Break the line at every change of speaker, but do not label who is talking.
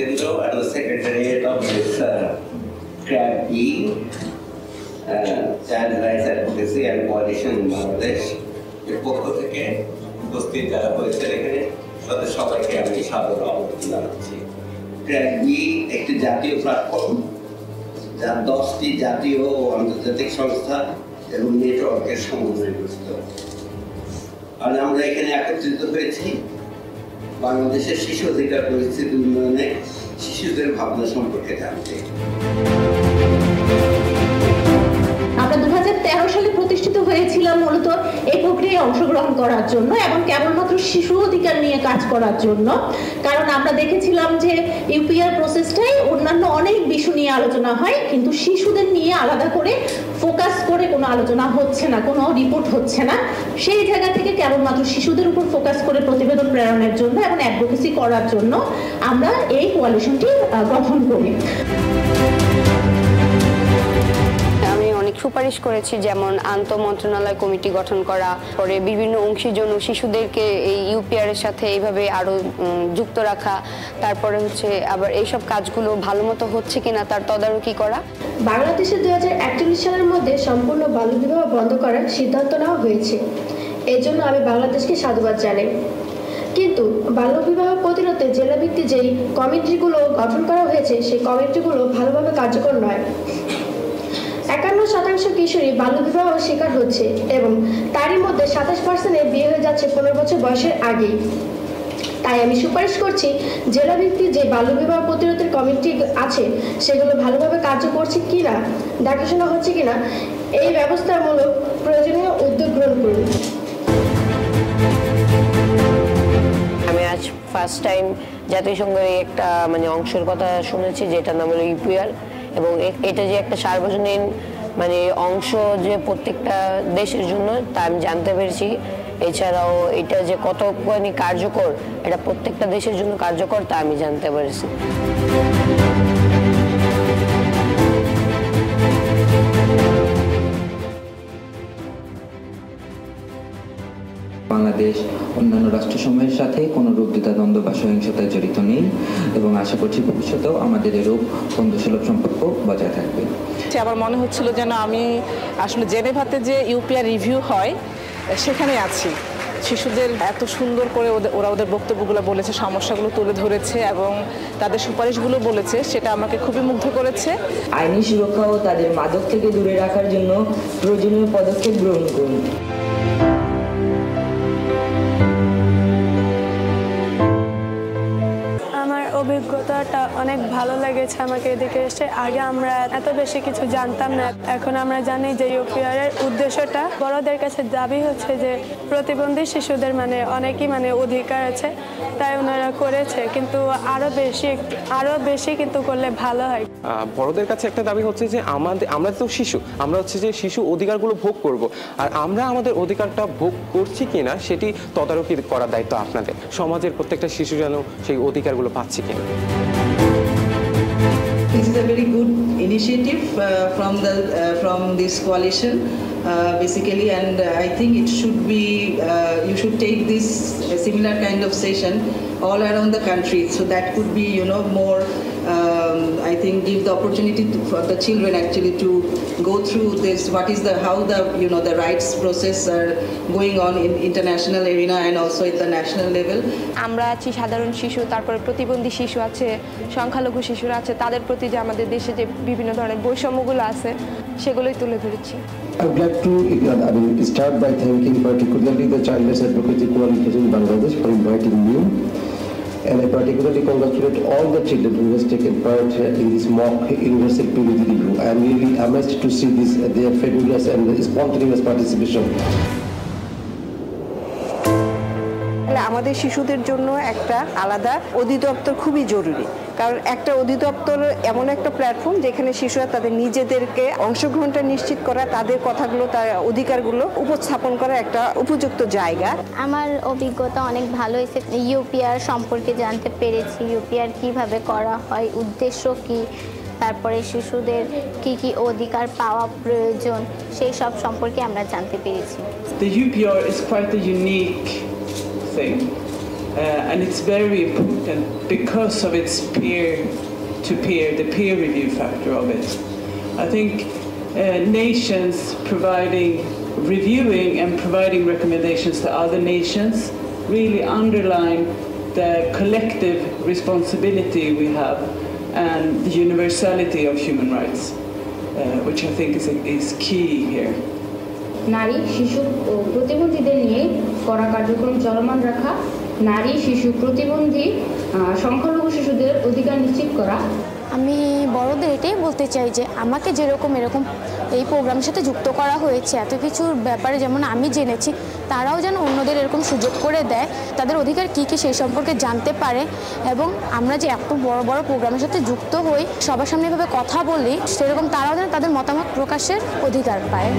Jitendra. I'm the Secretariat of this CRAB, Child Rights Advocacy and Coalition in Bangladesh. এর পক্ষ থেকে উপস্থিত যারা হয়েছে এখানে তাদের সবাইকে আমি সাদর অবগতি জানাচ্ছি। CRAB একটি জাতীয় প্ল্যাটফর্ম যা 10টি জাতীয় ও আন্তর্জাতিক সংস্থা এবং নেটওয়ার্কের সমন্বয়ে গঠিত। আর আমরা এখানে একত্রিত হয়েছি বাংলাদেশের শিশু অধিকার পরিস্থিতি উন্নয়নে শিশুদের ভাবনা সম্পর্কে জানতে।
আমরা 2013 সালে প্রতিষ্ঠিত হয়েছিলাম মূলত এই প্রক্রিয়ায় অংশগ্রহণ করার জন্য এবং কেবলমাত্র শিশু অধিকার নিয়ে কাজ করার জন্য, কারণ আমরা দেখেছিলাম যে ইউপিআর প্রসেসটাই অন্যান্য অনেক বিষয় নিয়ে আলোচনা হয়, কিন্তু শিশুদের নিয়ে আলাদা করে ফোকাস করে কোনো আলোচনা হচ্ছে না, কোনো রিপোর্ট হচ্ছে না। সেই জায়গা থেকে কেবলমাত্র শিশুদের উপর ফোকাস করে প্রতিবেদন প্রেরণের জন্য এবং অ্যাডভোকেসি করার জন্য আমরা এই কোয়ালিশনটি গঠন করি।
সুপারিশ করেছি, যেমন আন্তঃমন্ত্রণালয় কমিটি গঠন করা, পরে বিভিন্ন অংশীজন ও শিশুদেরকে এই ইউপিআর এর সাথে এইভাবে আরো যুক্ত রাখা, তারপরে হচ্ছে আবার এইসব কাজগুলো ভালো মতো হচ্ছে কিনা তার তদারকি করা।
বাংলাদেশে 2041 সালের মধ্যে সম্পূর্ণ বাল্যবিবাহ বন্ধ করার সিদ্ধান্ত নেওয়া হয়েছে। এর জন্য আমি বাংলাদেশকে সাধুবাদ জানাই। কিন্তু বাল্যবিবাহ প্রতিরোধে জেলাভিত্তিক যেই কমিটিগুলো গঠন করা হয়েছে সেই কমিটিগুলো ভালোভাবে কার্যকর নয়। 51% কিশোরী বাল্যবিবাহ শিকার হচ্ছে এবং তারই মধ্যে 27% বিয়ে হয়ে যাচ্ছে 15 বছর বয়সের আগেই। তাই আমি সুপারিশ করছি জেলাভিত্তিক যে বাল্যবিবাহ প্রতিরোধের কমিটি আছে সেগুলো ভালোভাবে কার্য করছে কিনা, দেখাশোনা হচ্ছে কিনা, এই ব্যবস্থামূলক প্রয়োজনীয় উদ্যোগ গ্রহণ করুন।
আমি আজ ফার্স্ট টাইম জাতিসংঘের একটা অংশের কথা শুনেছি, যেটার নাম হলো ইউপিআর, এবং এটা যে একটা সার্বজনীন অংশ যে প্রত্যেকটা দেশের জন্য তা আমি জানতে পেরেছি। এছাড়াও এটা যে কতখানি কার্যকর, এটা প্রত্যেকটা দেশের জন্য কার্যকর তা আমি জানতে পেরেছি।
বাংলাদেশ অন্যান্য রাষ্ট্রসমূহের সাথে কোনো রূপ দ্বিধাদ্বন্দ্ব বা সহিংসতায় জড়িত নেই এবং আশা করছি ভবিষ্যতেও আমাদের এরূপ বন্ধুসুলভ সম্পর্ক বজায় থাকবে।
আমার মনে হচ্ছিল যেন আমি আসলে জেনেভাতে যে ইউপিআর রিভিউ হয় সেখানে আছি। শিশুদের এত সুন্দর করে ওরা ওদের বক্তব্যগুলো বলেছে, সমস্যাগুলো তুলে ধরেছে এবং তাদের সুপারিশগুলো বলেছে, সেটা আমাকে খুবই মুগ্ধ করেছে।
আইনি সুরক্ষা ও তাদের মাদক থেকে দূরে রাখার জন্য প্রয়োজনীয় পদক্ষেপ গ্রহণ করুন।
অভিজ্ঞতাটা অনেক ভালো লেগেছে আমাকে এদিকে এসে। আগে আমরা এত বেশি কিছু জানতাম না, এখন আমরা জানি যে ইউপিআর এর উদ্দেশ্যটা। বড়দের কাছে দাবি হচ্ছে যে প্রতিবন্ধী শিশুদের অনেকই অধিকার আছে, তাই ওনারা করেছে, কিন্তু আরো বেশি কিন্তু করলে ভালো হয়।
বড়দের কাছে একটা দাবি হচ্ছে যে আমরা তো শিশু, আমরা হচ্ছে যে শিশু অধিকারগুলো ভোগ করব, আর আমরা আমাদের অধিকারটা ভোগ করছি কিনা সেটি তদারকি করার দায়িত্ব আপনাদের। সমাজের প্রত্যেকটা শিশু যেন সেই অধিকারগুলো পাচ্ছে কিনা।
This is a very good initiative from this coalition, basically, and I think it should be you should take this similar kind of session all around the country, so that could be more I think give the opportunity for the children actually to go through this, how the rights process are going on in international arena and also at the national level.
আমরা আছি সাধারণ শিশু, তারপরে প্রতিবন্ধী শিশু আছে, সংখ্যালঘু শিশুরা আছে, তাদের প্রতি যে আমাদের দেশে যে বিভিন্ন ধরনের বৈষম্যগুলো আছে সেগুলোই তুলে ধরেছি।
I would like to start by thanking particularly the Child Rights Advocacy Coalition in Bangladesh for inviting me, and I particularly congratulate all the children who has taken part in this mock universal PVD review. I am really amazed to see their fabulous and spontaneous participation.
আমাদের শিশুদের জন্য একটা আলাদা অধিদপ্তর খুবই জরুরি, কারণ একটা অধিদপ্তর এমন একটা প্ল্যাটফর্ম যেখানে শিশুরা তাদের নিজেদেরকে অংশগ্রহণটা নিশ্চিত করা, তাদের কথাগুলো, তার অধিকারগুলো উপস্থাপন করা একটা উপযুক্ত জায়গা।
আমার অভিজ্ঞতা অনেক ভালো হয়েছে। ইউপিআর সম্পর্কে জানতে পেরেছি, ইউপিআর কিভাবে করা হয়, উদ্দেশ্য কি, তারপরে শিশুদের কি কি অধিকার পাওয়া প্রয়োজন, সেই সব সম্পর্কে আমরা জানতে পেরেছি।
The UPR is quite a unique thing. and it's very important because of its peer-to-peer, the peer review factor of it. I think nations reviewing and providing recommendations to other nations really underline the collective responsibility we have and the universality of human rights, which I think is key here.
নারী শিশু ও প্রতিবন্ধীদের নিয়ে করা কার্যক্রম চলমান রাখা, নারী শিশু প্রতিবন্ধী সংখ্যালঘু শিশুদের অধিকার নিশ্চিত করা।
আমি বড়দের এটাই বলতে চাই যে আমাকে যেরকম এরকম এই প্রোগ্রামের সাথে যুক্ত করা হয়েছে, এত কিছুর ব্যাপারে যেমন আমি জেনেছি, তারাও যেন অন্যদের এরকম সুযোগ করে দেয়, তাদের অধিকার কী কী সেই সম্পর্কে জানতে পারে, এবং আমরা যে এত বড় বড় প্রোগ্রামের সাথে যুক্ত হই, সবার সামনে এভাবে কথা বলি, সেরকম তারাও যেন তাদের মতামত প্রকাশের অধিকার পায়।